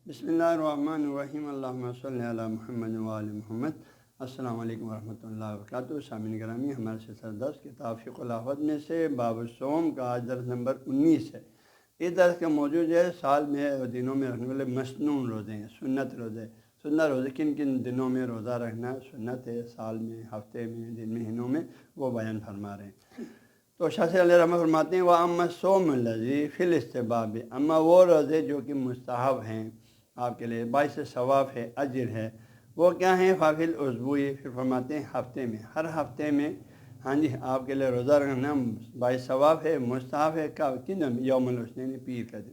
بسم اللہ الرحمن الرحیم اللہم صلی علی محمد وآل محمد۔ السلام علیکم ورحمۃ اللہ وبرکاتہ۔ سامعین گرامی، ہمارے سلسلہ درس کتاب فقہ الاحوال میں سے باب الصوم کا آج درس نمبر 19 ہے۔ اس درس کا موضوع جو ہے سال میں اور دنوں میں رکھنے والے مسنون روزے ہیں، سنت روزے۔ سنت روزے کن کن دنوں میں روزہ رکھنا سنت ہے، سال میں، ہفتے میں، دن مہینوں میں، وہ بیان فرما رہے ہیں۔ تو شاہ سے علیہ رحمۃ فرماتے ہیں وہ اما الصوم الذی فی الاستحباب، اما وہ روزے جو کہ مستحب ہیں آپ کے لیے، باعث ثواب ہے، اجر ہے، وہ کیا ہیں؟ فی الاسبوع، پھر فرماتے ہیں ہفتے میں، ہر ہفتے میں ہاں جی آپ کے لیے روزہ رکھنا باعث ثواب ہے، مستحب ہے۔ کن دن؟ یوم الاثنین، پیر کا دن،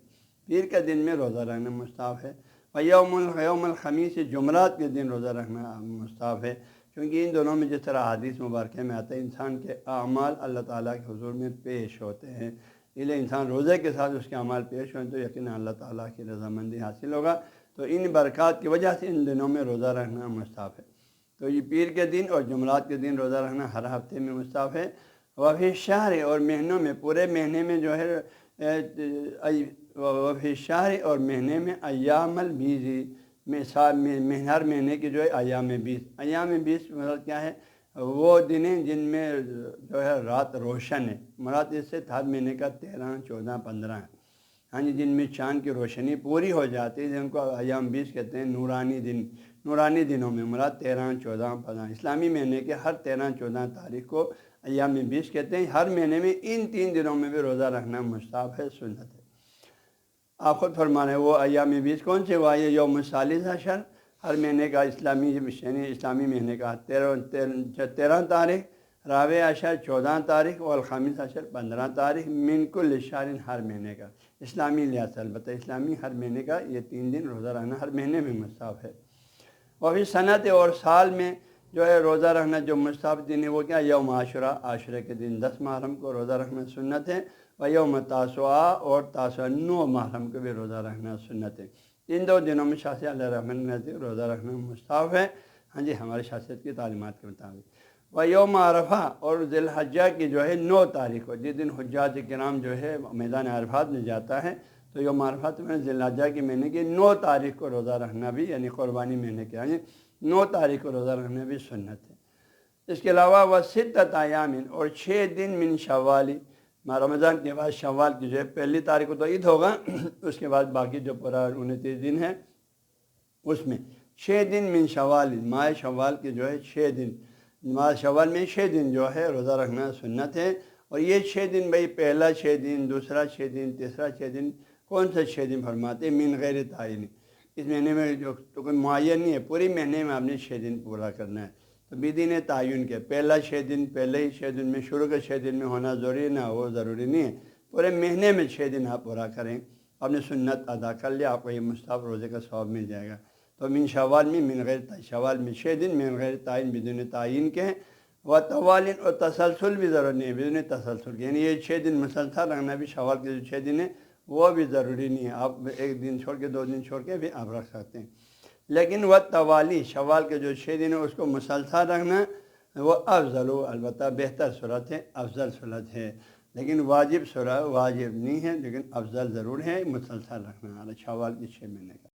پیر کا دن میں روزہ رکھنا مستحب ہے۔ اور یوم الخمیس، جمعرات کے دن روزہ رکھنا مستحب ہے، کیونکہ ان دونوں میں جس طرح حدیث مبارکہ میں آتا ہے انسان کے اعمال اللہ تعالیٰ کے حضور میں پیش ہوتے ہیں، اس لیے انسان روزے کے ساتھ اس کے اعمال پیش ہوئیں تو یقیناً اللہ تعالیٰ کی رضامندی حاصل ہوگا۔ تو ان برکات کی وجہ سے ان دنوں میں روزہ رکھنا مستحب ہے۔ تو یہ پیر کے دن اور جمعرات کے دن روزہ رکھنا ہر ہفتے میں مستحب ہے۔ وفی شہر، اور مہینوں میں، پورے مہینے میں جو ہے وفی شہر، اور مہینے میں ایام البیض، ہر مہینے کی جو ہے ایام 20، ایام 20 مطلب کیا ہے؟ وہ دن ہیں جن میں جو ہے رات روشن ہے، مراد اس سے ہر مہینے کا 13، 14، 15 ہے، ہاں جی، جن میں چاند کی روشنی پوری ہو جاتی ہے، جن کو ایام 20 کہتے ہیں، نورانی دن۔ نورانی دنوں میں مراد 13، 14، 15 اسلامی مہینے کے ہر 13، 14 تاریخ کو ایام 20 کہتے ہیں۔ ہر مہینے میں ان 3 دنوں میں بھی روزہ رکھنا مستحب ہے، سنت ہے۔ آپ خود فرما رہے ہیں وہ ایام 20 کون سے؟ وہ یوم الثالث عشر، ہر مہینے کا اسلامی مہینے کا 13 تاریخ، رابع عشر 14 تاریخ، اور الخامس عشر 15 تاریخ، من کل شہر، ہر مہینے کا اسلامی لحاظ سے، البتہ اسلامی ہر مہینے کا یہ 3 دن روزہ رکھنا ہر مہینے میں مستحب ہے۔ اور پھر سنت، اور سال میں جو ہے روزہ رکھنا جو مستحب دن ہے وہ کیا؟ یوم عاشورہ، عاشورہ کے دن 10 محرم کو روزہ رکھنا سنت ہے۔ و یوم تاسوعا، اور تاسوعا 9 محرم کو بھی روزہ رکھنا سنت ہے۔ ان 2 دنوں میں شاہ علیہ رحمۃ نزدیک روزہ رکھنا مستحب ہے، ہاں جی، ہمارے شاست کی تعلیمات کے مطابق۔ و یوم عرفہ، اور ذی الحجہ کی جو ہے 9 تاریخ کو، جس دن حجاج کرام جو ہے میدان عرفات میں جاتا ہے، تو یوم عرفات میں ذی الحجہ کے مہینے کی 9 تاریخ کو روزہ رکھنا بھی، یعنی قربانی مہینے کے، یعنی 9 تاریخ کو روزہ رکھنا بھی سنت ہے۔ اس کے علاوہ وہ 6 ایام، اور 6 دن من شوال، رمضان کے بعد شوال کی جو ہے 1 تاریخ کو تو عید ہوگا، اس کے بعد باقی جو پورا 29 دن ہے اس میں 6 دن من شوال، ماہ شوال کے جو ہے 6 دن، ماہ شوال میں 6 دن جو ہے روزہ رکھنا سنت ہے۔ اور یہ 6 دن بھائی، پہلا 6 دن، دوسرا 6 دن، تیسرا 6 دن، کون سے 6 دن فرماتے ہیں؟ من غیر تعین، اس مہینے میں جو تو کوئی معین نہیں ہے، پوری مہینے میں آپ نے 6 دن پورا کرنا ہے، تو بدین تعین کے پہلا 6 دن پہلے ہی 6 دن میں، شروع کے 6 دن میں ہونا ضروری نہ، وہ ضروری نہیں ہے، پورے مہینے میں 6 دن آپ پورا کریں، آپ نے سنت ادا کر لیا، آپ کو یہ مستحب روزے کا ثواب مل جائے گا۔ تو من شوال میں، من غیر شوال میں 6 دن، من غیر تعین، بدون تعین کے، و توالین، اور تسلسل بھی ضروری نہیں ہے، بدون تسلسل کے، یعنی یہ 6 دن مسلسل رکھنا بھی، شوال کے جو 6 دن ہیں وہ بھی ضروری نہیں ہے، آپ 1 دن چھوڑ کے 2 دن چھوڑ کے بھی آپ رکھ سکتے ہیں، لیکن وہ توالی، شوال کے جو 6 دن ہیں اس کو مسلسل رکھنا وہ افضل، البتہ بہتر صورت ہے، افضل صورت ہے، لیکن واجب نہیں ہے، لیکن افضل ضرور ہے مسلسل رکھنا شوال کے 6 مہینے کا۔